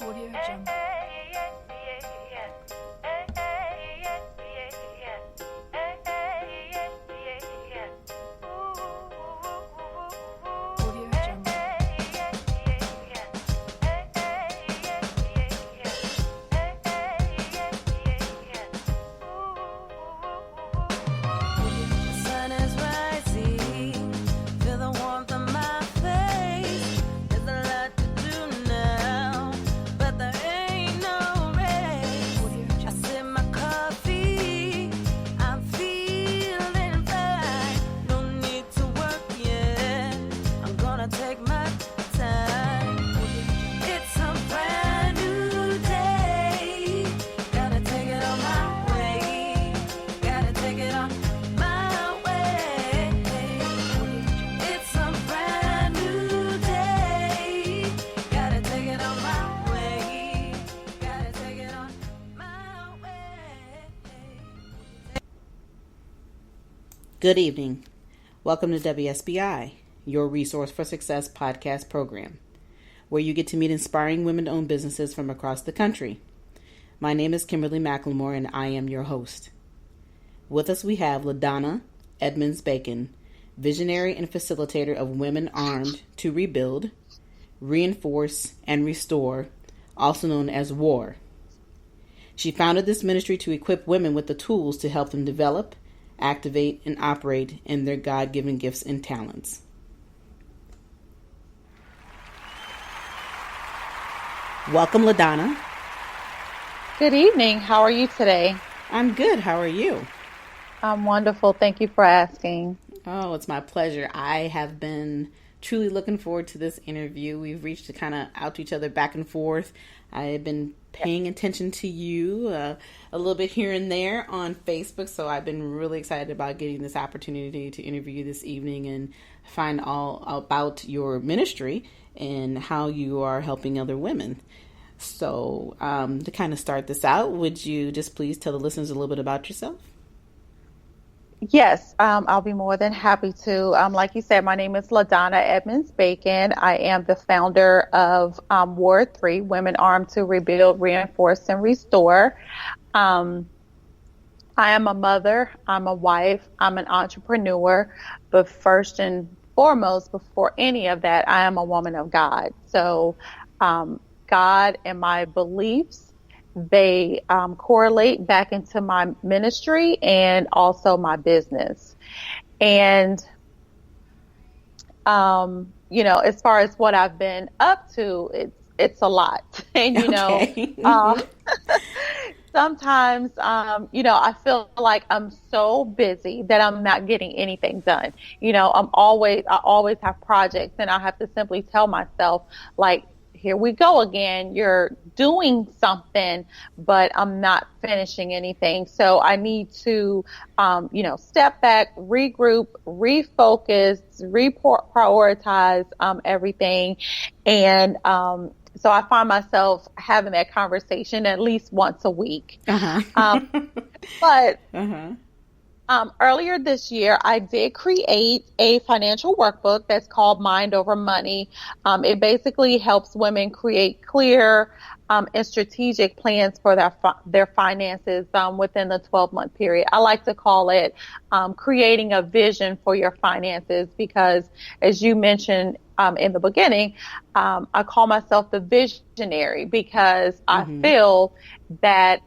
Audio Jungle. Audio Jungle. The sun is rising, feel the warmth on my face. There's a lot to do now, but there ain't no race. I sip my coffee, I'm feeling fine. No need to work yet, I'm gonna take my time. It's a brand new day, gotta take it on my way. Gotta take it on my way. It's a brand new day. Gotta take it on my way. Gotta take it on my way. Good evening. Welcome to WSBI, your Resource for Success podcast program, where you get to meet inspiring women-owned businesses from across the country. My name is Kimberly McLemore, and I am your host. With us we have LaDonna Edmonds Bacon, visionary and facilitator of Women Armed to Rebuild, Reinforce, and Restore, also known as WAR. She founded this ministry to equip women with the tools to help them develop, activate, and operate in their God-given gifts and talents. Welcome, LaDonna. Good evening. How are you today? I'm good. How are you? I'm wonderful. Thank you for asking. Oh, it's my pleasure. I have been truly looking forward to this interview. We've reached kind of out to each other back and forth. I have been paying attention to you a little bit here and there on Facebook, so I've been really excited about getting this opportunity to interview you this evening and find all about your ministry and how you are helping other women. So to kind of start this out, would you just please tell the listeners a little bit about yourself? Yes, I'll be more than happy to. Like you said, my name is LaDonna Edmonds Bacon. I am the founder of Ward 3, Women Armed to Rebuild, Reinforce, and Restore. I am a mother, I'm a wife, I'm an entrepreneur, but first and foremost, before any of that, I am a woman of God. So God and my beliefs, they correlate back into my ministry and also my business. And, as far as what I've been up to, it's a lot. And, Okay. Sometimes, I feel like I'm so busy that I'm not getting anything done. I always have projects, and I have to simply tell myself, like, here we go again. You're doing something, but I'm not finishing anything. So I need to, step back, regroup, refocus, prioritize everything. And so I find myself having that conversation at least once a week. But earlier this year, I did create a financial workbook that's called Mind Over Money. It basically helps women create clear and strategic plans for their finances within the 12-month period. I like to call it creating a vision for your finances because, as you mentioned in the beginning, I call myself the visionary because I feel that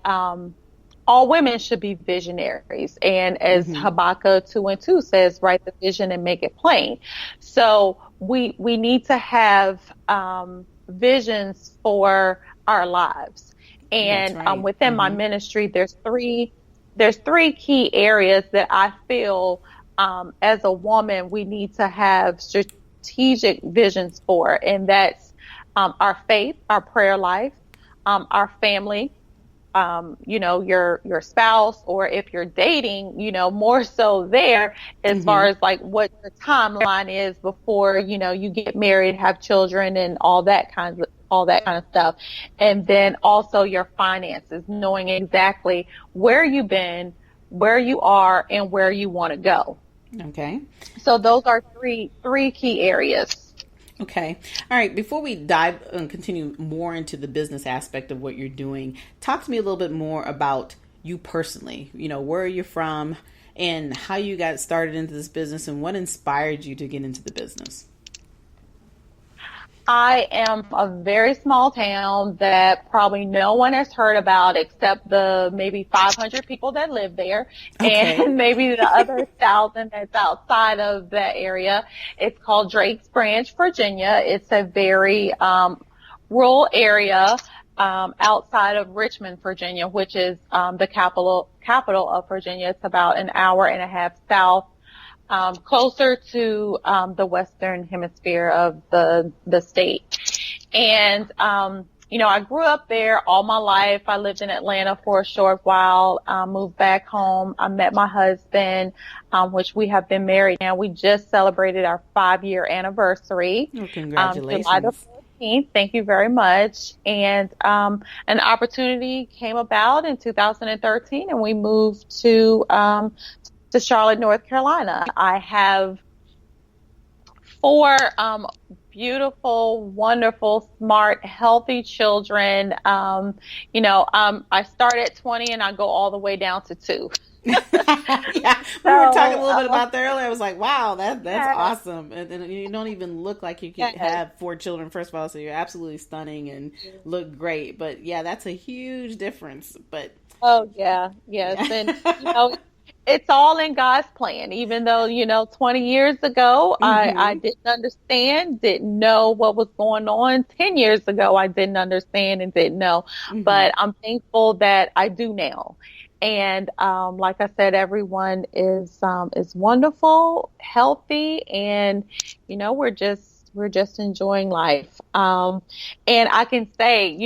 all women should be visionaries. And as Habakkuk 2:2 says, write the vision and make it plain. So we need to have visions for our lives. And That's right. within my ministry, there's three key areas that I feel as a woman we need to have strategic visions for. And that's our faith, our prayer life, our family, your spouse, or if you're dating, more so there as far as like what your timeline is before, you get married, have children, and all that kind of stuff. And then also your finances, knowing exactly where you've been, where you are, and where you want to go. Okay. So those are three key areas. Okay. All right. Before we dive and continue more into the business aspect of what you're doing, talk to me a little bit more about you personally. Where are you from and how you got started into this business and what inspired you to get into the business? I am a very small town that probably no one has heard about except the maybe 500 people that live there, Okay. and maybe the other 1,000 that's outside of that area. It's called Drakes Branch, Virginia. It's a very rural area outside of Richmond, Virginia, which is the capital of Virginia. It's about an hour and a half south, closer to the western hemisphere of the state. And I grew up there all my life. I lived in Atlanta for a short while, moved back home. I met my husband, which we have been married now. We just celebrated our 5-year anniversary. Oh, congratulations. July the 14th. Thank you very much. And an opportunity came about in 2013, and we moved to Charlotte, North Carolina. I have 4 beautiful, wonderful, smart, healthy children. I start at 20 and I go all the way down to 2. Yeah, we were talking a little bit about that earlier. I was like, wow, that's awesome. And you don't even look like you can have 4 children, first of all, so you're absolutely stunning and look great. But yeah, that's a huge difference. But yes. And it's all in God's plan, even though, 20 years ago, I didn't understand, didn't know what was going on. 10 years ago, I didn't understand and didn't know, but I'm thankful that I do now. And, like I said, everyone is wonderful, healthy, and, we're just enjoying life. And I can say,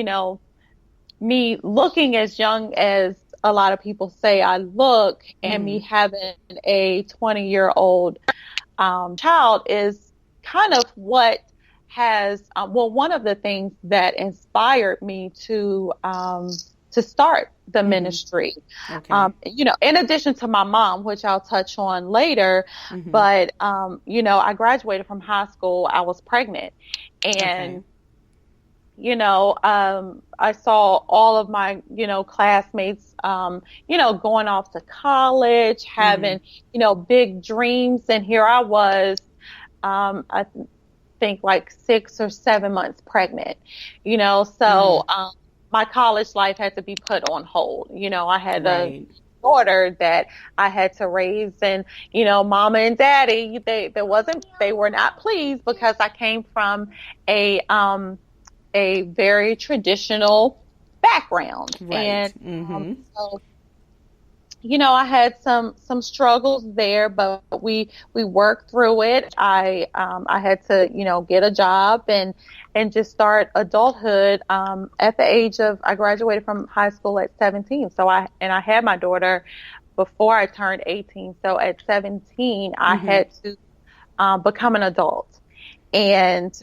me looking as young as a lot of people say I look, and me having a 20-year-old child is kind of what has one of the things that inspired me to start the ministry. Okay. In addition to my mom, which I'll touch on later, but I graduated from high school. I was pregnant, and I saw all of my, classmates, going off to college, having, big dreams. And here I was, I think like 6 or 7 months pregnant, so, my college life had to be put on hold. I had a daughter that I had to raise, and, mama and daddy, they were not pleased because I came from a very traditional background. Right. And so, I had some struggles there, but we worked through it. I had to, get a job and just start adulthood at the age of, I graduated from high school at 17. So I had my daughter before I turned 18. So at 17, I had to become an adult. And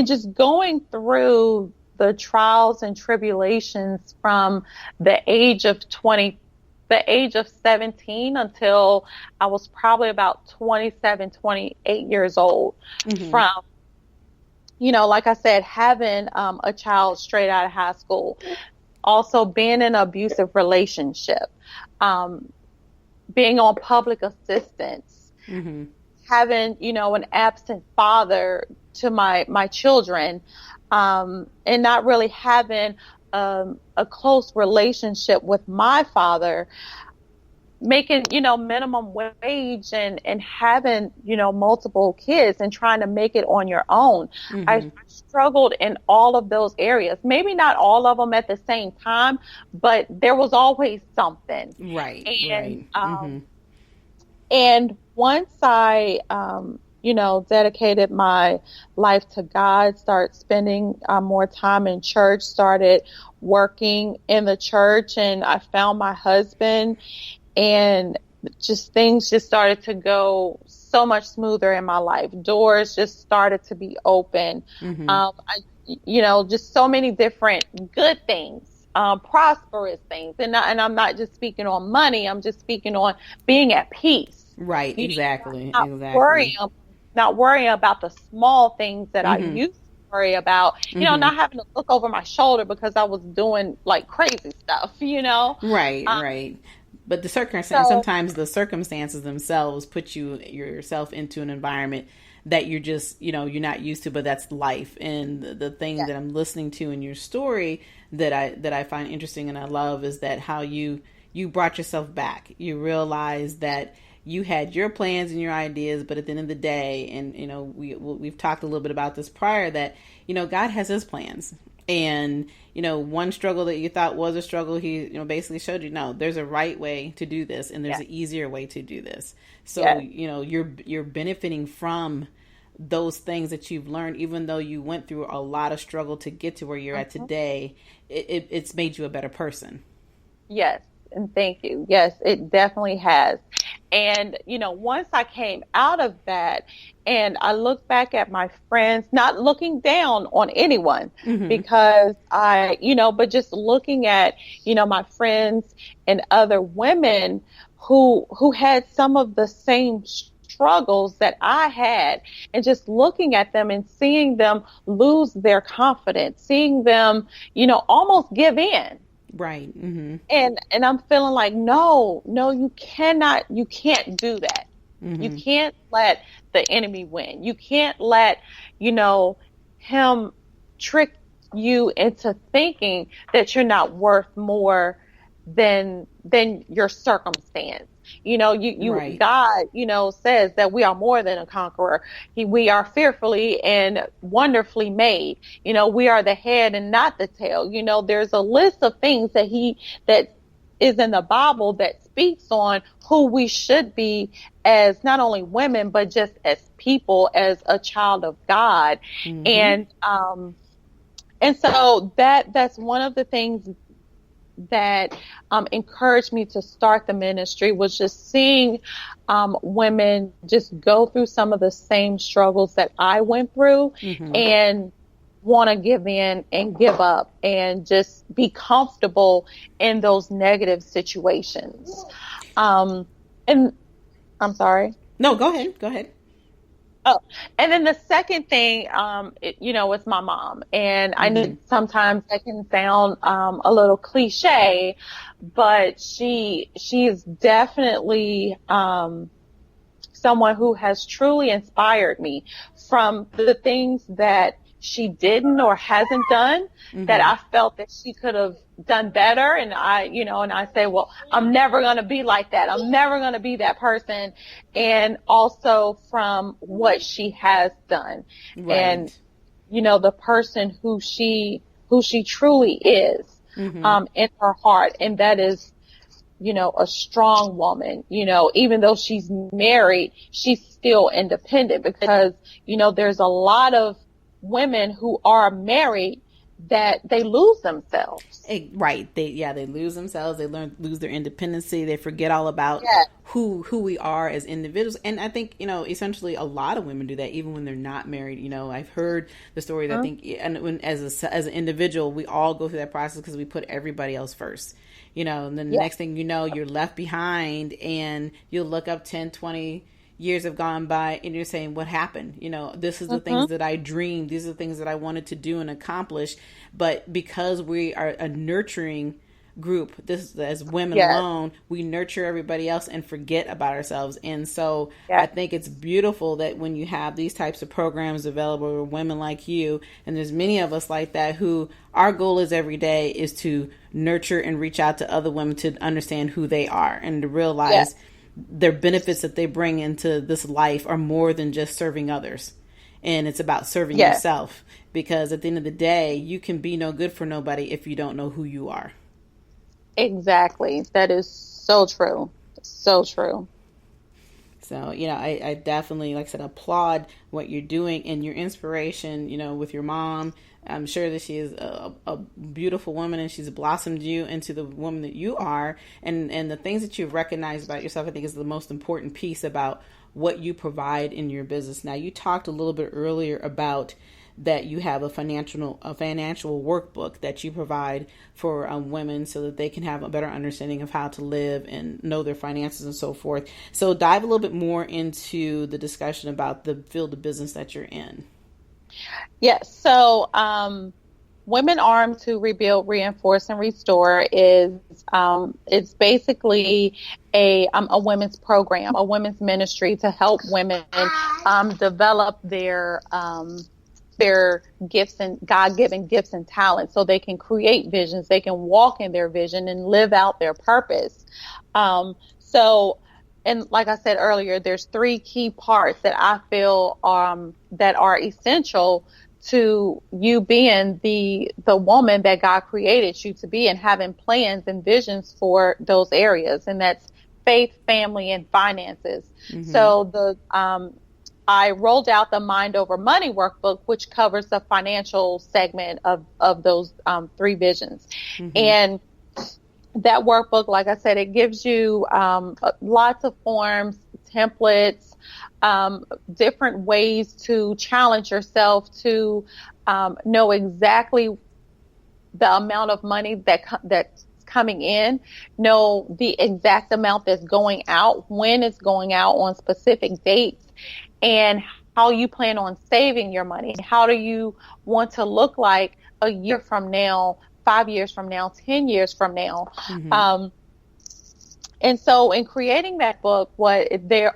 just going through the trials and tribulations from the age of 17 until I was probably about 27, 28 years old, from, like I said, having a child straight out of high school, also being in an abusive relationship, being on public assistance, having, an absent father to my children, and not really having a close relationship with my father, making, minimum wage and having, multiple kids and trying to make it on your own. I struggled in all of those areas, maybe not all of them at the same time, but there was always something. Right. And once I, dedicated my life to God, started spending more time in church, started working in the church, and I found my husband, and things just started to go so much smoother in my life. Doors just started to be open. Just so many different good things. Prosperous things. And I'm not just speaking on money. I'm just speaking on being at peace. Right. Exactly. Not worrying not worrying about the small things that I Mm-hmm. used to worry about, Mm-hmm. not having to look over my shoulder because I was doing like crazy stuff. Right, Um, right. But the circumstance, so sometimes the circumstances themselves put yourself into an environment that you're just, you're not used to, but that's life. And the thing yeah, that I'm listening to in your story that I find interesting and I love is that how you brought yourself back. You realized that you had your plans and your ideas, but at the end of the day, and we've talked a little bit about this prior, that God has His plans, and one struggle that you thought was a struggle, He basically showed you, no, there's a right way to do this, and there's yeah, an easier way to do this. So yeah. you're benefiting from those things that you've learned, even though you went through a lot of struggle to get to where you're at Mhm. today. It's made you a better person. Yes, and thank you. Yes, it definitely has. And, once I came out of that and I look back at my friends, not looking down on anyone Mm-hmm. because but just looking at, my friends and other women who had some of the same struggles that I had, and just looking at them and seeing them lose their confidence, seeing them, almost give in. Right. Mm-hmm. And I'm feeling like, no, you can't do that. You Mm-hmm. can't let the enemy win. You can't let, him trick you into thinking that you're not worth more than your circumstance. Right. God, says that we are more than a conqueror. We are fearfully and wonderfully made. We are the head and not the tail. There's a list of things that is in the Bible that speaks on who we should be as not only women, but just as people, as a child of God. Mm-hmm. And so that's one of the things that encouraged me to start the ministry, was just seeing women just go through some of the same struggles that I went through, Mm-hmm. and want to give in and give up and just be comfortable in those negative situations. And I'm sorry. No, go ahead. Go ahead. Oh, and then the second thing, it's my mom. And I know Mm-hmm. sometimes that can sound a little cliche, but she's definitely someone who has truly inspired me from the things that she didn't or hasn't done, that Mm-hmm. I felt that she could have done better. And I say, well, I'm never going to be like that. I'm never going to be that person. And also from what she has done, and, Right. the person who she truly is, Mm-hmm. in her heart. And that is, a strong woman. Even though she's married, she's still independent, because, there's a lot of women who are married that they lose themselves. Right. They lose themselves. They lose their independency. They forget all about Yeah. who we are as individuals. And I think, essentially a lot of women do that even when they're not married. I've heard the stories. I think, and when as an individual, we all go through that process because we put everybody else first. And then the Yeah. next thing you know, you're left behind, and you'll look up 10, 20 years have gone by, and you're saying, what happened? This is the things Hmm. that I dreamed. These are the things that I wanted to do and accomplish. But because we are a nurturing group, this as women Yes. alone, we nurture everybody else and forget about ourselves. And so I Yes. think it's beautiful that when you have these types of programs available for women like you, and there's many of us like that, who our goal is every day is to nurture and reach out to other women to understand who they are and to Yes. realize their benefits that they bring into this life are more than just serving others. And it's about serving Yes. yourself, because at the end of the day, you can be no good for nobody if you don't know who you are. Exactly. That is so true. So true. So, I definitely, like I said, applaud what you're doing and your inspiration, with your mom. I'm sure that she is a beautiful woman, and she's blossomed you into the woman that you are. And the things that you've recognized about yourself, I think, is the most important piece about what you provide in your business. Now, you talked a little bit earlier about that you have a financial workbook that you provide for women so that they can have a better understanding of how to live and know their finances and so forth. So dive a little bit more into the discussion about the field of business that you're in. Yes. So, Women Armed to Rebuild, Reinforce, and Restore is it's basically a women's program, a women's ministry to help women develop their gifts and God-given gifts and talents so they can create visions, they can walk in their vision and live out their purpose. And like I said earlier, there's 3 key parts that I feel that are essential to you being the woman that God created you to be and having plans and visions for those areas. And that's faith, family, and finances. Mm-hmm. So I rolled out the Mind Over Money workbook, which covers the financial segment of those 3 visions. Mm-hmm. And that workbook, like I said, it gives you lots of forms, templates, different ways to challenge yourself to know exactly the amount of money that's coming in, know the exact amount that's going out, when it's going out on specific dates, and how you plan on saving your money. How do you want to look like a year from now, 5 years from now, 10 years from now? Mm-hmm. And so in creating that book, the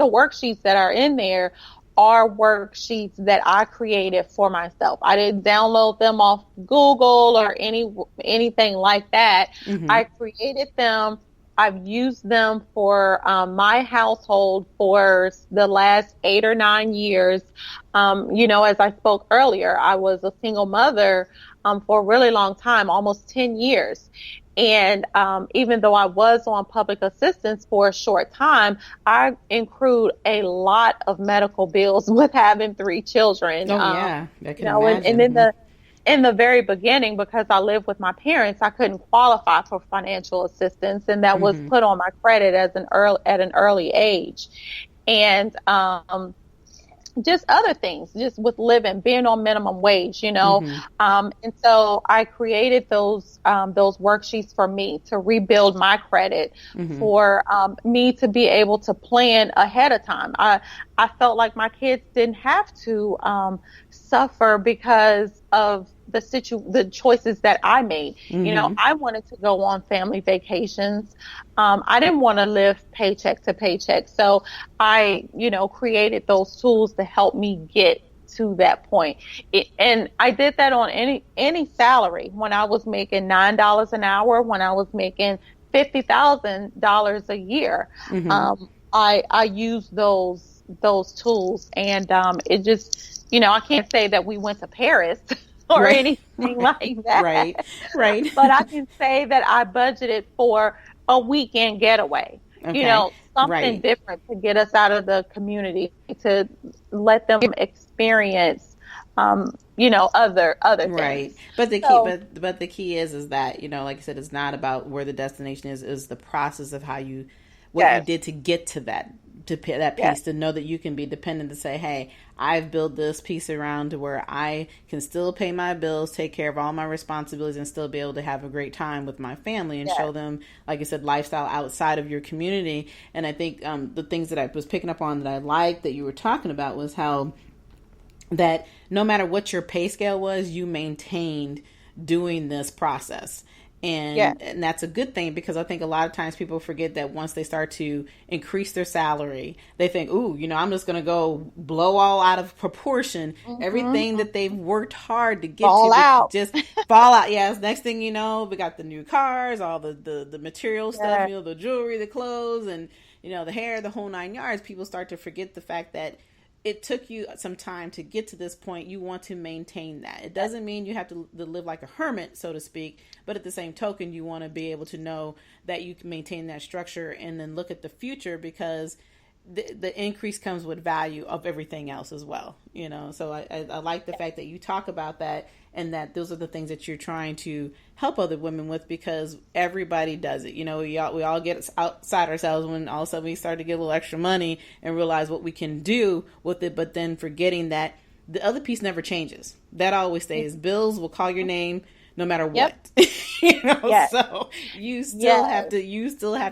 worksheets that are in there are worksheets that I created for myself. I didn't download them off Google or anything like that. Mm-hmm. I created them. I've used them for my household for the last 8 or 9 years. As I spoke earlier, I was a single mother for a really long time, almost 10 years. And even though I was on public assistance for a short time, I accrued a lot of medical bills with having 3 children. Oh, yeah, I can imagine. And in the very beginning, because I lived with my parents, I couldn't qualify for financial assistance, and that was put on my credit at an early age. And just other things, just with living, being on minimum wage, and so I created those worksheets for me to rebuild my credit, for me to be able to plan ahead of time. I felt like my kids didn't have to suffer because of the choices that I made. I wanted to go on family vacations. I didn't want to live paycheck to paycheck. So I, created those tools to help me get to that point. And I did that on any salary. When I was making $9 an hour, when I was making $50,000 a year, I used those tools, and it just, I can't say that we went to Paris or anything like that. Right. But I can say that I budgeted for a weekend getaway. Okay. Something different to get us out of the community, to let them experience, other things. Right. But the key is that, like I said, it's not about where the destination is the process of what you did to get to that piece, to know that you can be dependent, to say, hey, I've built this piece around to where I can still pay my bills, take care of all my responsibilities, and still be able to have a great time with my family and show them, like I said, lifestyle outside of your community. And I think the things that I was picking up on that I liked that you were talking about was how that no matter what your pay scale was, you maintained doing this process. And that's a good thing, because I think a lot of times people forget that once they start to increase their salary, they think, ooh, I'm just going to go blow all out of proportion. Everything that they've worked hard to get just fall out. Yes. Next thing you know, we got the new cars, all the material stuff, the jewelry, the clothes, and, the hair, the whole 9 yards. People start to forget the fact that it took you some time to get to this point. You want to maintain that. It doesn't mean you have to live like a hermit, so to speak, but at the same token, you want to be able to know that you can maintain that structure and then look at the future, because the increase comes with value of everything else as well. So I like the fact that you talk about that, and that those are the things that you're trying to help other women with, because everybody does it. We all get outside ourselves when all of a sudden we start to get a little extra money and realize what we can do with it, but then forgetting that the other piece never changes. That always stays. Bills will call your name no matter what. Yep. Yes. So you still have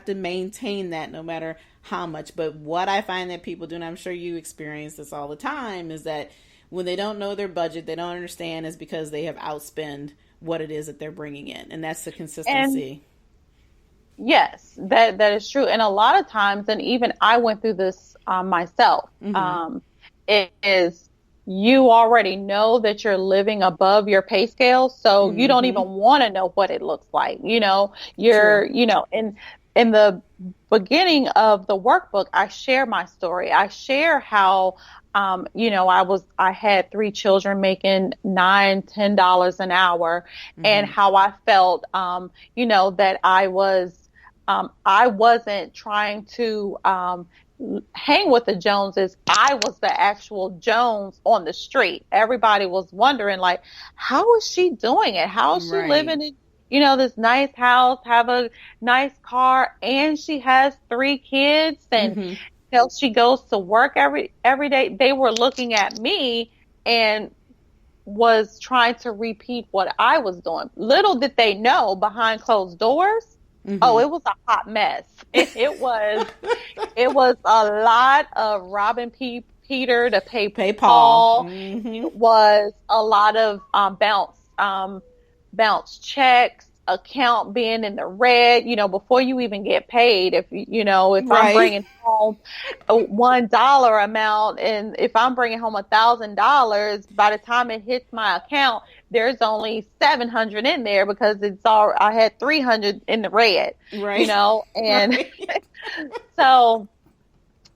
to maintain that no matter how much. But what I find that people do, and I'm sure you experience this all the time, is that when they don't know their budget, they don't understand, is because they have outspent what it is that they're bringing in. And that's the consistency. Yes, that is true. And a lot of times, and even I went through this myself, it is, you already know that you're living above your pay scale, so you don't even want to know what it looks like. You're, in the beginning of the workbook, I share my story. I share how, I had 3 children making $9, $10 an hour, and how I felt, that I wasn't trying to, hang with the Joneses. I was the actual Jones on the street. Everybody was wondering, like, how is she doing it? How is she living in, this nice house, have a nice car, and she has 3 kids, and she goes to work every day. They were looking at me and was trying to repeat what I was doing. Little did they know, behind closed doors, oh, it was a hot mess. It was a lot of robbing Peter to pay Paul. It was a lot of bounce checks, account being in the red, before you even get paid. If I'm bringing home a $1 amount, and if I'm bringing home $1,000, by the time it hits my account, there's only 700 in there, because I had 300 in the red, and so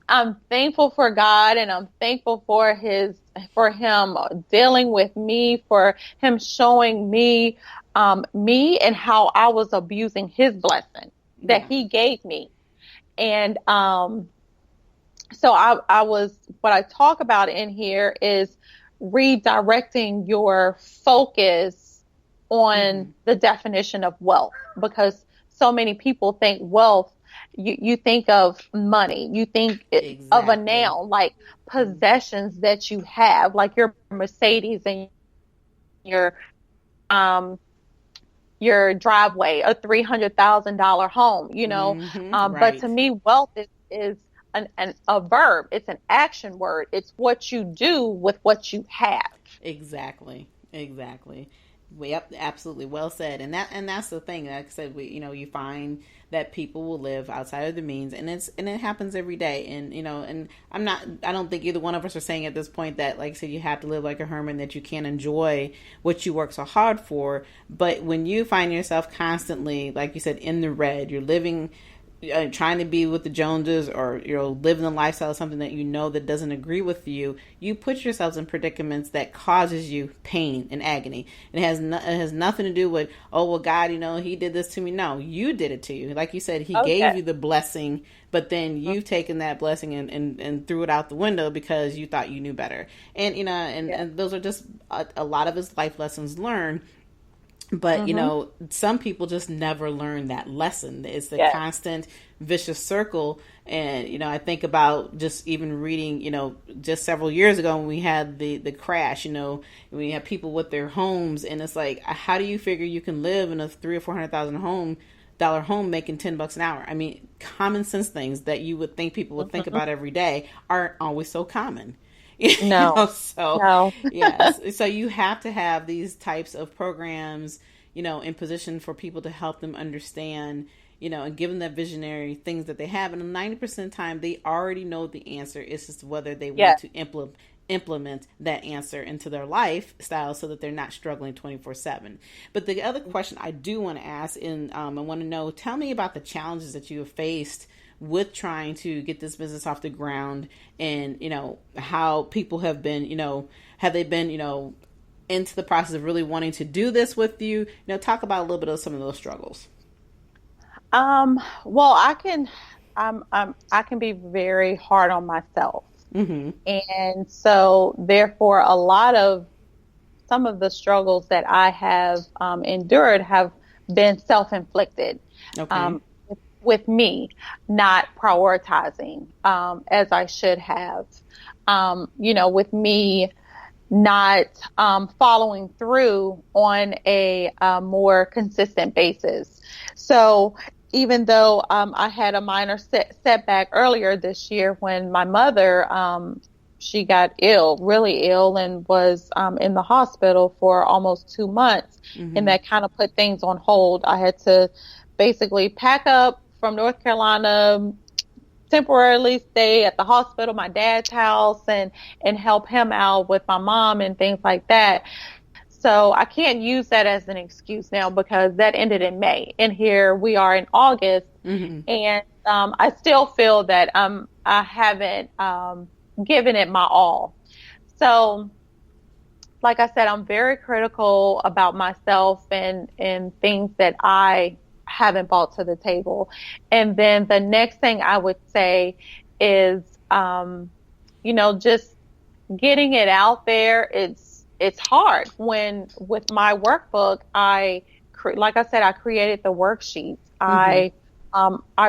I'm thankful for God, and I'm thankful for him dealing with me, for him showing me and how I was abusing his blessing that he gave me. And so what I talk about in here is redirecting your focus on the definition of wealth, because so many people think wealth, you think of money, you think of a noun, like possessions that you have, like your Mercedes and your driveway, a $300,000 home, but to me, wealth is a verb. It's an action word. It's what you do with what you have. Exactly. Yep, absolutely. Well said. And that's the thing. Like I said, you find that people will live outside of the means, and it happens every day. And, and I don't think either one of us are saying at this point that, like I said, you have to live like a hermit, that you can't enjoy what you work so hard for. But when you find yourself constantly, like you said, in the red, you're living, trying to be with the Joneses, or living a lifestyle of something that that doesn't agree with you, you put yourselves in predicaments that causes you pain and agony. It has nothing to do with, oh well, God, he did this to me. No, you did it to you. Like you said, he gave you the blessing, but then you've taken that blessing and threw it out the window because you thought you knew better. And and those are just a lot of his life lessons learned. But, some people just never learn that lesson. It's the constant vicious circle. And, I think about just even reading, just several years ago when we had the crash, we had people with their homes, and it's like, how do you figure you can live in a $300,000 or $400,000 home making $10 an hour? I mean, common sense things that you would think people would think about every day aren't always so common. No. Yes. So you have to have these types of programs, in position for people to help them understand, and give them that visionary things that they have. And 90% of the time, they already know the answer. It's just whether they want to implement that answer into their lifestyle so that they're not struggling 24/7. But the other question I do want to ask, and I want to know, tell me about the challenges that you have faced with trying to get this business off the ground, and how people have been, have they been, into the process of really wanting to do this with you? Talk about a little bit of some of those struggles. Well, I can be very hard on myself, and so therefore some of the struggles that I have endured have been self-inflicted. Okay. With me not prioritizing as I should have, with me not following through on a more consistent basis. So even though I had a minor setback earlier this year when my mother, she got ill, really ill, and was in the hospital for almost 2 months, and that kind of put things on hold. I had to basically pack up from North Carolina, temporarily stay at the hospital, my dad's house, and help him out with my mom and things like that. So I can't use that as an excuse now because that ended in May, and here we are in August, and I still feel that I haven't given it my all. So, like I said, I'm very critical about myself and things that I haven't brought to the table. And then the next thing I would say is, just getting it out there. It's hard when with my workbook, like I said, I created the worksheets. I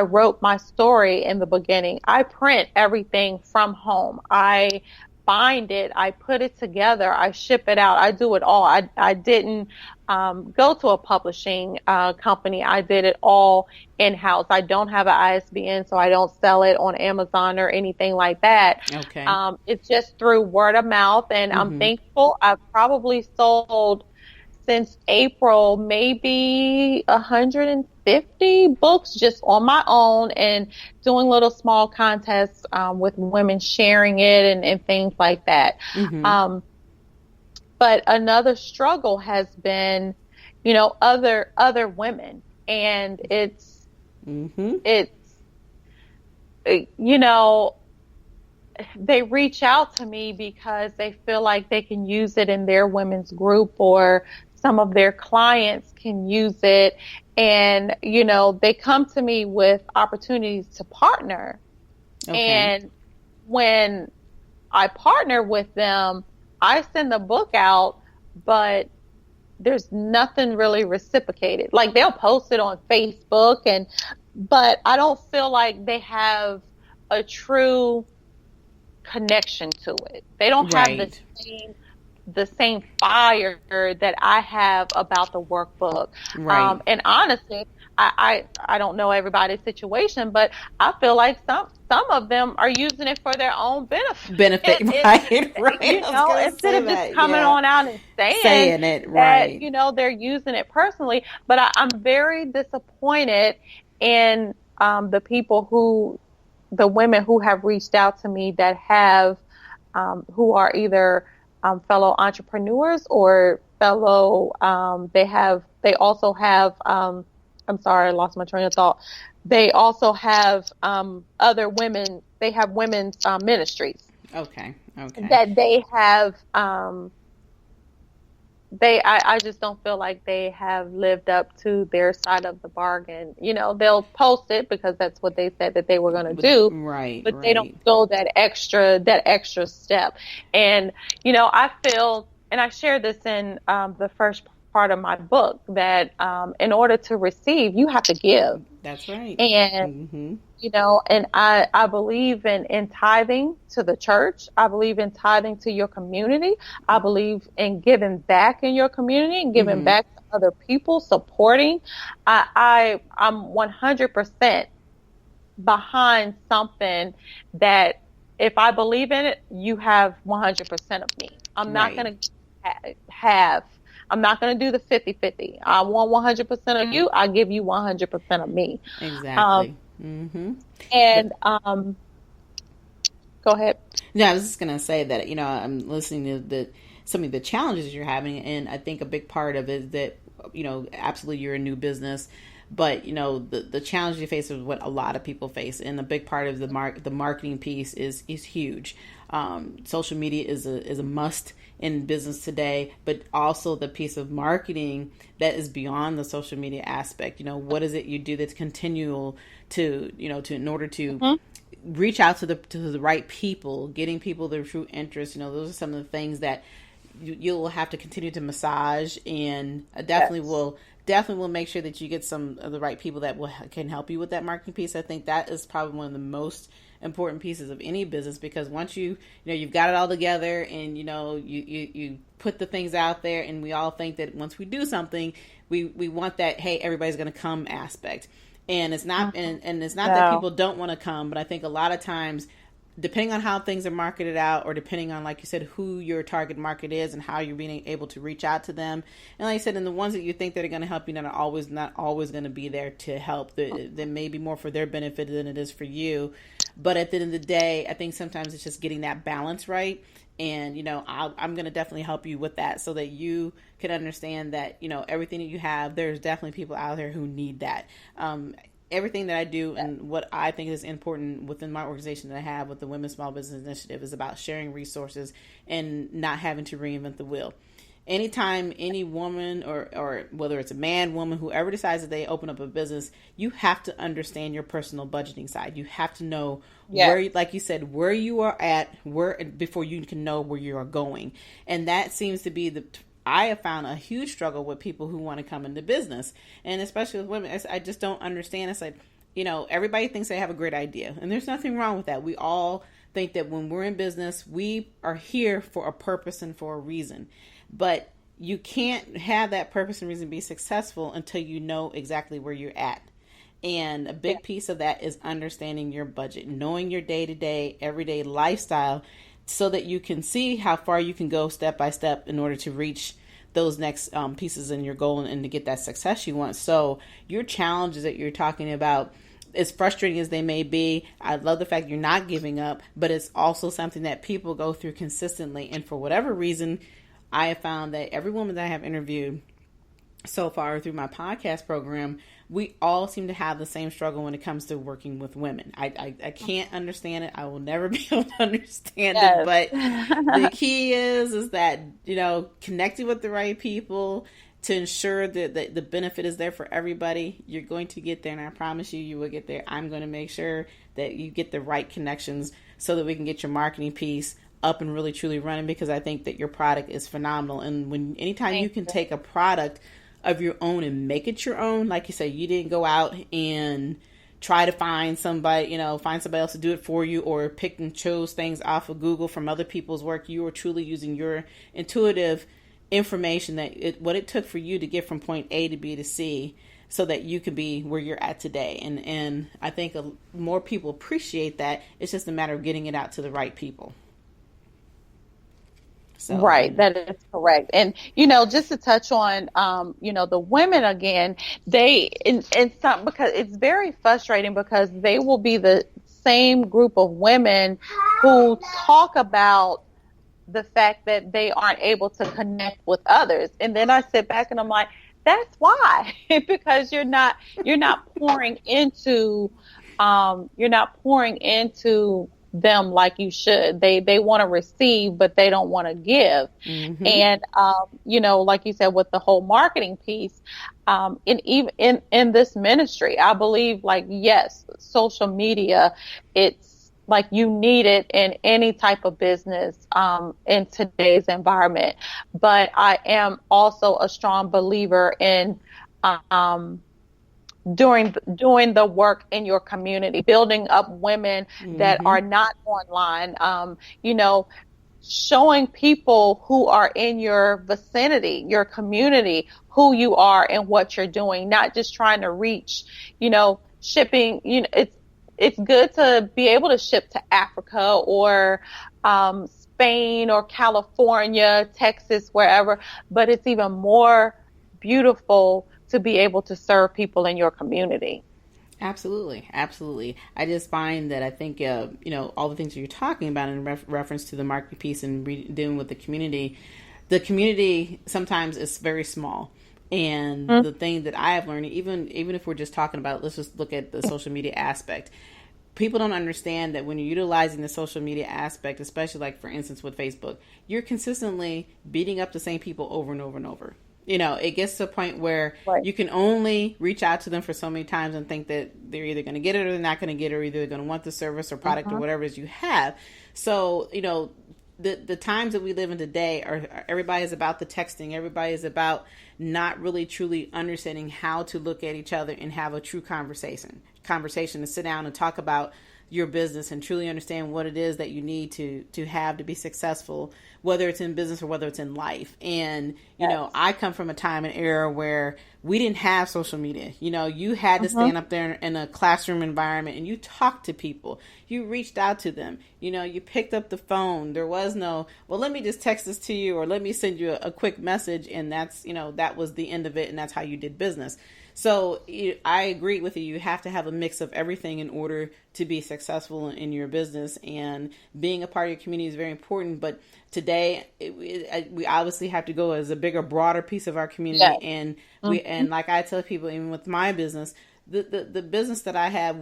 wrote my story in the beginning. I print everything from home. I bind it. I put it together. I ship it out. I do it all. I didn't go to a publishing company. I did it all in-house. I don't have an ISBN, so I don't sell it on Amazon or anything like that. Okay. It's just through word of mouth, and I'm thankful. I've probably sold since April, maybe 150 books just on my own and doing little small contests with women sharing it and things like that. But another struggle has been, other women, and it's they reach out to me because they feel like they can use it in their women's group, or some of their clients can use it. And, they come to me with opportunities to partner. Okay. And when I partner with them, I send the book out, but there's nothing really reciprocated. Like, they'll post it on Facebook, but I don't feel like they have a true connection to it. They don't have the same fire that I have about the workbook. Right. And honestly, I don't know everybody's situation, but I feel like some of them are using it for their own benefit. Right. Instead of just coming on out and saying it, right. That, they're using it personally. But I'm very disappointed in the women who have reached out to me that have, who are either fellow entrepreneurs or fellow, they also have, I'm sorry, I lost my train of thought. They also have other women, they have women's ministries. Okay. That they have, I just don't feel like they have lived up to their side of the bargain. They'll post it because that's what they said that they were going to do. Right. But they don't go that extra step. And, I feel, and I shared this in the first part of my book, that in order to receive, you have to give. That's right. And, and I believe in tithing to the church. I believe in tithing to your community. I believe in giving back in your community and giving back to other people, supporting. I'm 100% behind something that if I believe in it, you have 100% of me. I'm not going to have. I'm not going to do the 50-50. I want 100% of you. I give you 100% of me. Exactly. And go ahead. Yeah, I was just going to say that, I'm listening to some of the challenges you're having. And I think a big part of it is that, absolutely you're a new business. But, the challenge you face is what a lot of people face. And a big part of the marketing piece is huge. Social media is a must in business today, but also the piece of marketing that is beyond the social media aspect. What is it you do that's continual to in order to reach out to the right people, getting people their true interest. Those are some of the things that you'll have to continue to massage, and definitely will make sure that you get some of the right people that can help you with that marketing piece. I think that is probably one of the most important pieces of any business, because once you've got it all together, and you put the things out there, and we all think that once we do something, we want that, hey, everybody's going to come aspect. And it's not, and it's not that people don't want to come, but I think a lot of times, depending on how things are marketed out, or depending on, like you said, who your target market is and how you're being able to reach out to them. And like I said, and the ones that you think that are going to help you not always going to be there to help. They may be more for their benefit than it is for you. But at the end of the day, I think sometimes it's just getting that balance right. And, I'm going to definitely help you with that, so that you can understand that, everything that you have, there's definitely people out there who need that. Everything that I do and what I think is important within my organization that I have with the Women's Small Business Initiative is about sharing resources and not having to reinvent the wheel. Anytime any woman, or whether it's a man, woman, whoever decides that they open up a business, you have to understand your personal budgeting side. You have to know where, like you said, where you are at, before you can know where you are going. And that seems to be I have found a huge struggle with people who want to come into business, and especially with women. I just don't understand. It's like, everybody thinks they have a great idea, and there's nothing wrong with that. We all think that when we're in business, we are here for a purpose and for a reason. But you can't have that purpose and reason be successful until you know exactly where you're at. And a big piece of that is understanding your budget, knowing your day-to-day, everyday lifestyle, so that you can see how far you can go step by step in order to reach those next pieces in your goal, and to get that success you want. So your challenges that you're talking about, as frustrating as they may be, I love the fact you're not giving up, but it's also something that people go through consistently. And for whatever reason, I have found that every woman that I have interviewed so far through my podcast program, we all seem to have the same struggle when it comes to working with women. I can't understand it. I will never be able to understand it. But the key is that, connecting with the right people to ensure that the benefit is there for everybody. You're going to get there, and I promise you will get there. I'm going to make sure that you get the right connections so that we can get your marketing piece up and really truly running, because I think that your product is phenomenal. And anytime you can take a product of your own and make it your own, like you say, you didn't go out and try to find somebody else to do it for you, or pick and chose things off of Google from other people's work. You are truly using your intuitive information, what it took for you to get from point A to B to C, so that you can be where you're at today. And I think more people appreciate that. It's just a matter of getting it out to the right people. So, right, that is correct. And just to touch on the women again, because it's very frustrating, because they will be the same group of women who talk about the fact that they aren't able to connect with others. And then I sit back and I'm like, that's why. Because you're not pouring into them like you should. They want to receive, but they don't want to give. Mm-hmm. And like you said, with the whole marketing piece, in this ministry, I believe, yes, social media, it's like you need it in any type of business in today's environment. But I am also a strong believer in doing the work in your community, building up women that are not online, showing people who are in your vicinity, your community, who you are and what you're doing, not just trying to reach, shipping. It's good to be able to ship to Africa or Spain or California, Texas, wherever, but it's even more beautiful to be able to serve people in your community. Absolutely. Absolutely. I just find that I think, all the things that you're talking about in reference to the marketing piece and dealing with the community sometimes is very small. And the thing that I have learned, even if we're just talking about, let's just look at the social media aspect. People don't understand that when you're utilizing the social media aspect, especially like, for instance, with Facebook, you're consistently beating up the same people over and over and over. It gets to a point where you can only reach out to them for so many times and think that they're either going to get it or they're not going to get it, or either they're going to want the service or product or whatever it is you have. So, the times that we live in today everybody is about the texting. Everybody is about not really truly understanding how to look at each other and have a true conversation to sit down and talk about your business and truly understand what it is that you need to have to be successful, whether it's in business or whether it's in life. And, you know, I come from a time and era where we didn't have social media. You know, you had to stand up there in a classroom environment and you talked to people. You reached out to them. You know, you picked up the phone. There was no, well, let me just text this to you or let me send you a quick message. And that's, you know, that was the end of it. And that's how you did business. So I agree with you. You have to have a mix of everything in order to be successful in your business, and being a part of your community is very important. But today we obviously have to go as a bigger, broader piece of our community. Yes. And and like I tell people, even with my business, the business that I have,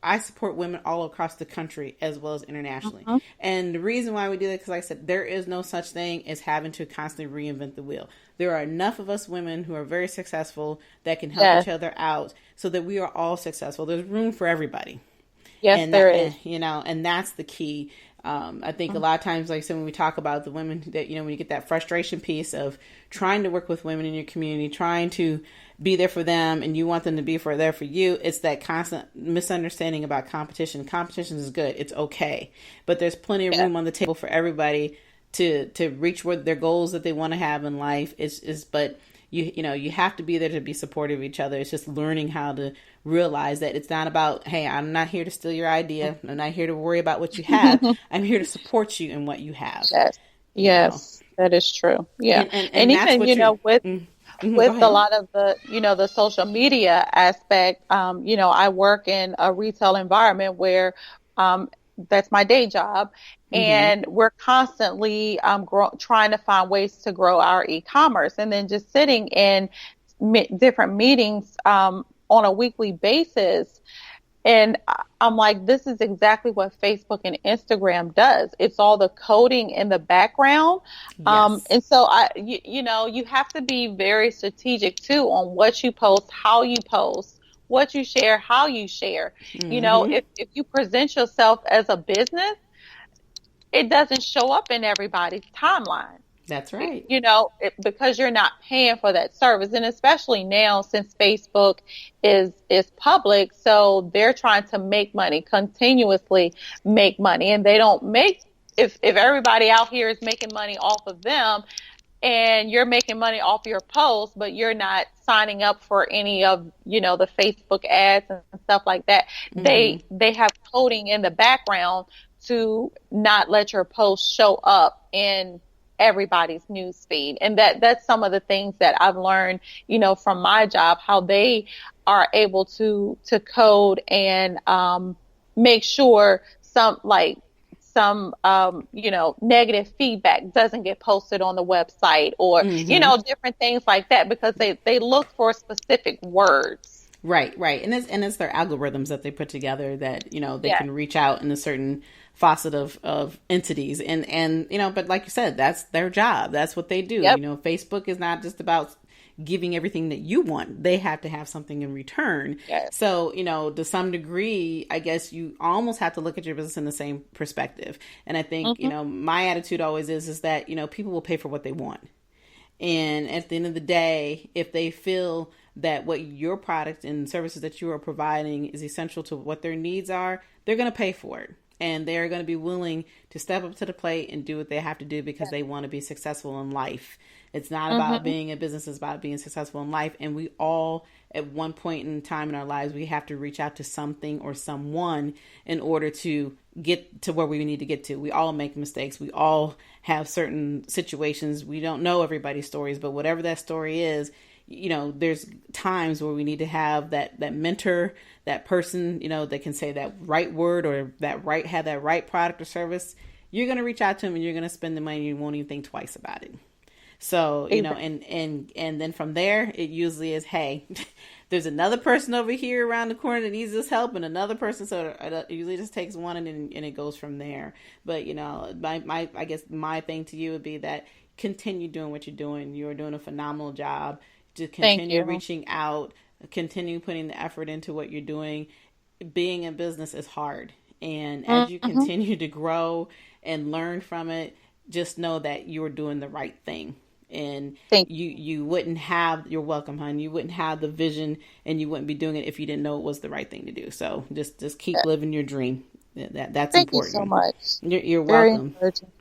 I support women all across the country as well as internationally. And the reason why we do that, because like I said, there is no such thing as having to constantly reinvent the wheel. There are enough of us women who are very successful that can help each other out so that we are all successful. There's room for everybody. Yes, and there is. And, you know, and that's the key. I think a lot of times, like I said, when we talk about the women that, you know, when you get that frustration piece of trying to work with women in your community, trying to be there for them and you want them to be there for you, it's that constant misunderstanding about competition. Competition is good. It's okay. But there's plenty of room on the table for everybody to reach their goals that they want to have in life. But you know, you have to be there to be supportive of each other. It's just learning how to realize that it's not about, hey, I'm not here to steal your idea. I'm not here to worry about what you have. I'm here to support you in what you have. Yes, that is true. Yeah. And even, you know, with a lot of the, you know, the social media aspect, you know, I work in a retail environment where that's my day job. And we're constantly trying to find ways to grow our e-commerce, and then just sitting in different meetings on a weekly basis. And I'm like, this is exactly what Facebook and Instagram does. It's all the coding in the background. And so you know, you have to be very strategic too on what you post, how you post, what you share, how you share. You know, if you present yourself as a business, it doesn't show up in everybody's timeline. That's right. You know, because you're not paying for that service. And especially now, since Facebook is public, so they're trying to make money, continuously make money. And they don't make, if everybody out here is making money off of them and you're making money off your posts, but you're not signing up for any of, you know, the Facebook ads and stuff like that, they have coding in the background to not let your post show up in everybody's news feed. And that's some of the things that I've learned, you know, from my job, how they are able to code and make sure some you know, negative feedback doesn't get posted on the website, or you know, different things like that, because they look for specific words. Right. And it's their algorithms that they put together that, you know, they can reach out in a certain facet of entities. And, you know, but like you said, that's their job. That's what they do. You know, Facebook is not just about giving everything that you want. They have to have something in return. So, you know, to some degree, I guess you almost have to look at your business in the same perspective. And I think, you know, my attitude always is that, you know, people will pay for what they want. And at the end of the day, if they feel that what your product and services that you are providing is essential to what their needs are, they're going to pay for it. And they're going to be willing to step up to the plate and do what they have to do because they want to be successful in life. It's not about being a business, it's about being successful in life. And we all, at one point in time in our lives, we have to reach out to something or someone in order to get to where we need to get to. We all make mistakes. We all have certain situations. We don't know everybody's stories, but whatever that story is, you know, there's times where we need to have that mentor, that person, you know, that can say that right word or have that right product or service. You're going to reach out to them and you're going to spend the money and you won't even think twice about it. So, you know, and then from there, it usually is, hey, there's another person over here around the corner that needs this help and another person. So it usually just takes one and it goes from there. But, you know, I guess my thing to you would be that continue doing what you're doing. You're doing a phenomenal job. To continue reaching out, continue putting the effort into what you're doing. Being in business is hard. And as you continue to grow and learn from it, just know that you're doing the right thing. And Thank you wouldn't have, you're welcome, hon. You wouldn't have the vision and you wouldn't be doing it if you didn't know it was the right thing to do. So just keep you. living your dream. That's Thank you so important. much. You're Very welcome. encouraging.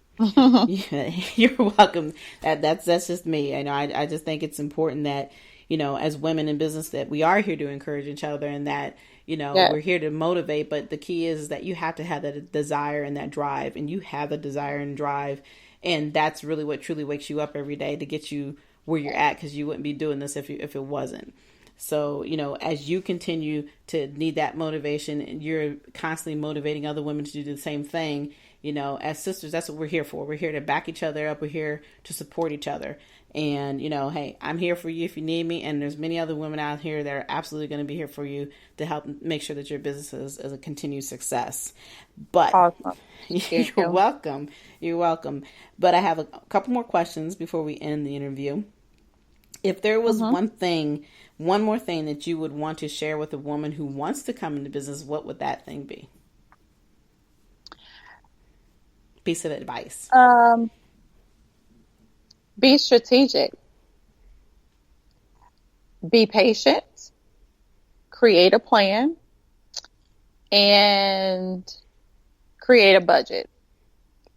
Yeah, you're welcome. That's just me. I know. I just think it's important that, as women in business, that we are here to encourage each other, and that, Yeah. we're here to motivate. But the key is that you have to have that desire and that drive, and you have the desire and drive. And that's really what truly wakes you up every day to get you where you're at, because you wouldn't be doing this if it wasn't. So, as you continue to need that motivation, and you're constantly motivating other women to do the same thing, as sisters, that's what we're here for. We're here to back each other up. We're here to support each other. And, hey, I'm here for you if you need me. And there's many other women out here that are absolutely going to be here for you to help make sure that your business is a continued success. But Awesome. you're welcome. You're welcome. But I have a couple more questions before we end the interview. If there was one more thing that you would want to share with a woman who wants to come into business, what would that thing be? Piece of advice. Be strategic. Be patient. Create a plan. And create a budget.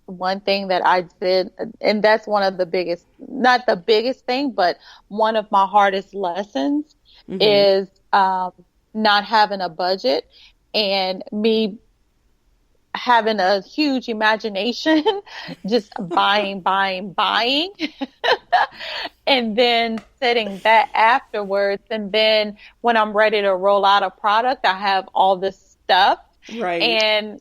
One thing that I did, and that's one of the biggest, not the biggest thing, but one of my hardest lessons is not having a budget, and me having a huge imagination, just buying, and then setting that afterwards. And then when I'm ready to roll out a product, I have all this stuff. Right. And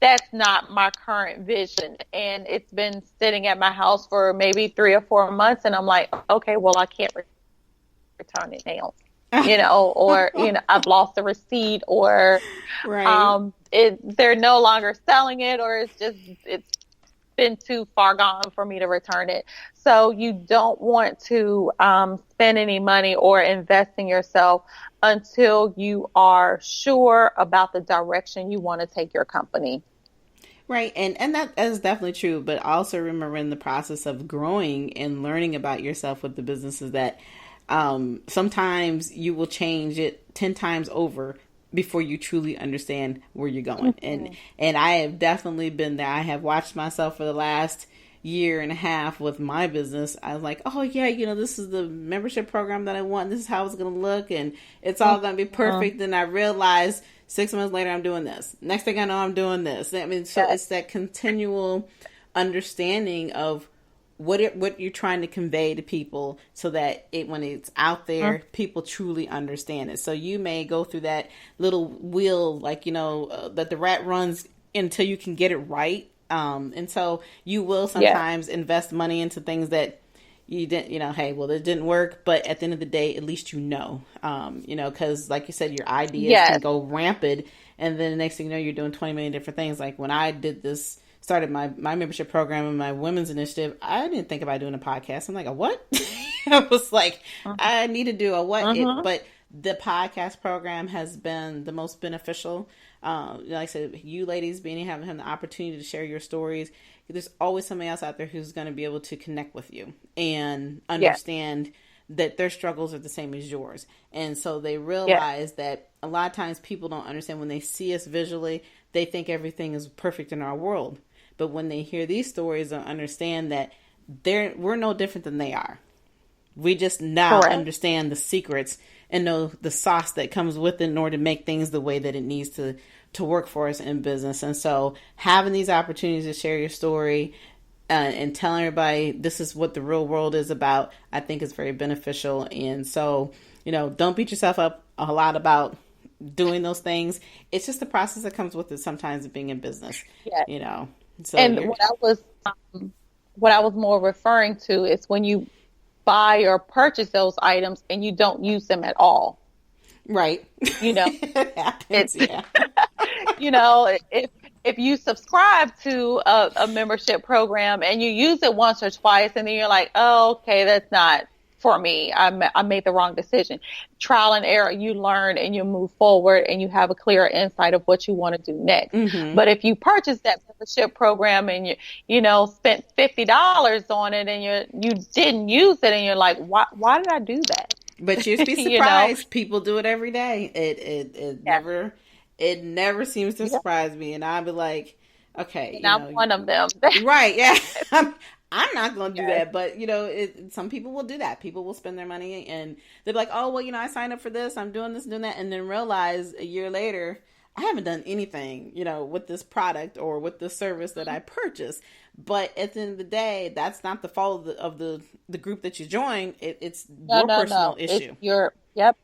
that's not my current vision. And it's been sitting at my house for maybe 3 or 4 months. And I'm like, okay, well, I can't return it now. Or, I've lost the receipt, or Right. they're no longer selling it, or it's been too far gone for me to return it. So you don't want to spend any money or invest in yourself until you are sure about the direction you want to take your company. Right. And that is definitely true. But also remember, in the process of growing and learning about yourself with the businesses, that sometimes you will change it 10 times over before you truly understand where you're going. And I have definitely been there. I have watched myself for the last year and a half with my business. I was like, oh yeah, this is the membership program that I want. This is how it's going to look, and it's all going to be perfect. And I realized 6 months later, I'm doing this. Next thing I know, I'm doing this. I mean, so it's that continual understanding of what you're trying to convey to people, so that when it's out there, people truly understand it. So you may go through that little wheel, like, that the rat runs until you can get it right. And so you will sometimes invest money into things that you didn't, hey, well, it didn't work. But at the end of the day, at least because like you said, your ideas can go rampant. And then the next thing you know, you're doing 20 million different things. Like when I started my membership program and my women's initiative, I didn't think about doing a podcast. I'm like, a what? I was like, I need to do a what? But the podcast program has been the most beneficial. Like I said, you ladies having the opportunity to share your stories. There's always somebody else out there who's going to be able to connect with you and understand that their struggles are the same as yours. And so they realize that a lot of times people don't understand, when they see us visually, they think everything is perfect in our world. But when they hear these stories, they'll understand that we're no different than they are. We just now understand the secrets and know the sauce that comes with it in order to make things the way that it needs to work for us in business. And so having these opportunities to share your story and telling everybody this is what the real world is about, I think is very beneficial. And so, don't beat yourself up a lot about doing those things. It's just the process that comes with it sometimes of being in business, So and what I was more referring to is when you buy or purchase those items and you don't use them at all. Right. It happens, if you subscribe to a membership program and you use it once or twice, and then you're like, oh, okay, that's not for me. I made the wrong decision. Trial and error, you learn and you move forward and you have a clearer insight of what you want to do next. But if you purchase that membership program and you know, spent $50 on it and you didn't use it and you're like, why did I do that? But you'd be surprised. People do it every day. It never seems to surprise me. And I'd be like, okay. And I'm one of them. Right. Yeah. I'm not going to do that. But, you know, some people will do that. People will spend their money and they'll be like, oh, well, you know, I signed up for this. I'm doing this, doing that. And then realize a year later, I haven't done anything, you know, with this product or with the service that I purchased. But at the end of the day, that's not the fault of the group that you join. It's your personal issue.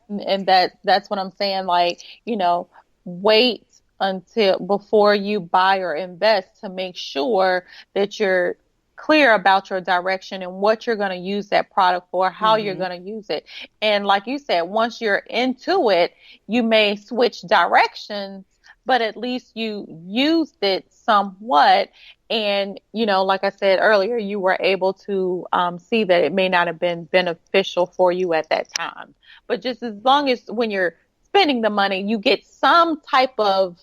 And that's what I'm saying. Like, you know, wait until before you buy or invest to make sure that you're clear about your direction and what you're going to use that product for, how you're going to use it. And like you said, once you're into it, you may switch directions, but at least you used it somewhat. And, you know, like I said earlier, you were able to see that it may not have been beneficial for you at that time. But just as long as when you're spending the money, you get some type of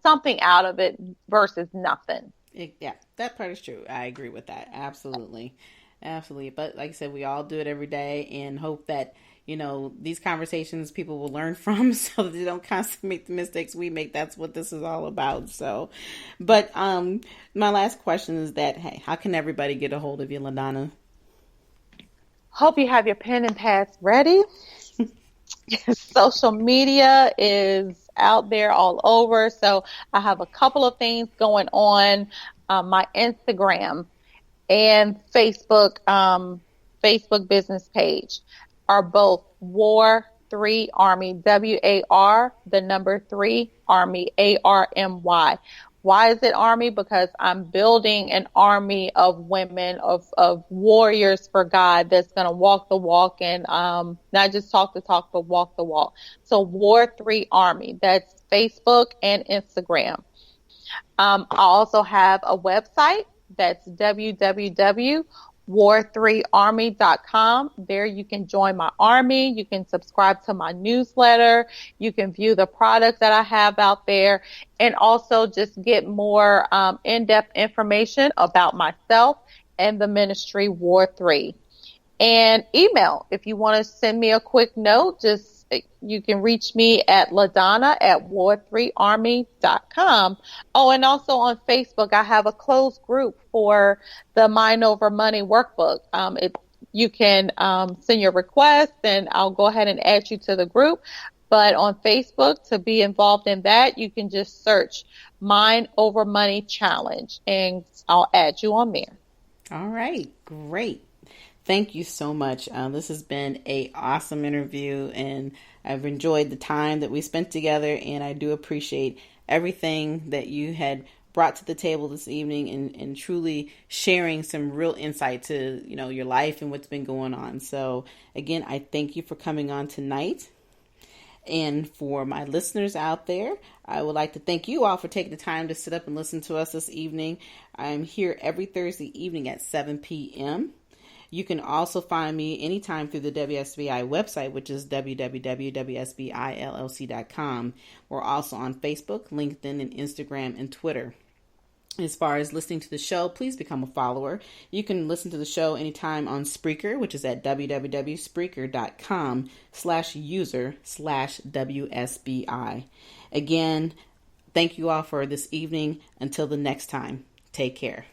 something out of it versus nothing. Yeah, that part is true. I agree with that. Absolutely. Absolutely. But like I said, we all do it every day and hope that, you know, these conversations people will learn from so that they don't constantly make the mistakes we make. That's what this is all about. So, but my last question is that, hey, how can everybody get a hold of you, LaDonna? Hope you have your pen and pads ready. Social media is out there all over. So I have a couple of things going on. My Instagram and Facebook business page are both War 3 Army, WAR, the number 3 Army, ARMY. Why is it Army? Because I'm building an army of women, of warriors for God that's going to walk the walk and not just talk the talk, but walk the walk. So War 3 Army, that's Facebook and Instagram. I also have a website that's www.war3army.com. There you can join my army. You can subscribe to my newsletter. You can view the products that I have out there and also just get more in-depth information about myself and the ministry War 3. And email, if you want to send me a quick note, you can reach me at LaDonna@war3army.com. Oh, and also on Facebook, I have a closed group for the Mind Over Money workbook. You can send your request and I'll go ahead and add you to the group. But on Facebook, to be involved in that, you can just search Mind Over Money Challenge and I'll add you on there. All right. Great. Thank you so much. This has been an awesome interview and I've enjoyed the time that we spent together and I do appreciate everything that you had brought to the table this evening and truly sharing some real insight to, you know, your life and what's been going on. So again, I thank you for coming on tonight. And for my listeners out there, I would like to thank you all for taking the time to sit up and listen to us this evening. I'm here every Thursday evening at 7 p.m. You can also find me anytime through the WSBI website, which is www.wsbillc.com. We're also on Facebook, LinkedIn, and Instagram and Twitter. As far as listening to the show, please become a follower. You can listen to the show anytime on Spreaker, which is at www.spreaker.com/user/WSBI. Again, thank you all for this evening. Until the next time, take care.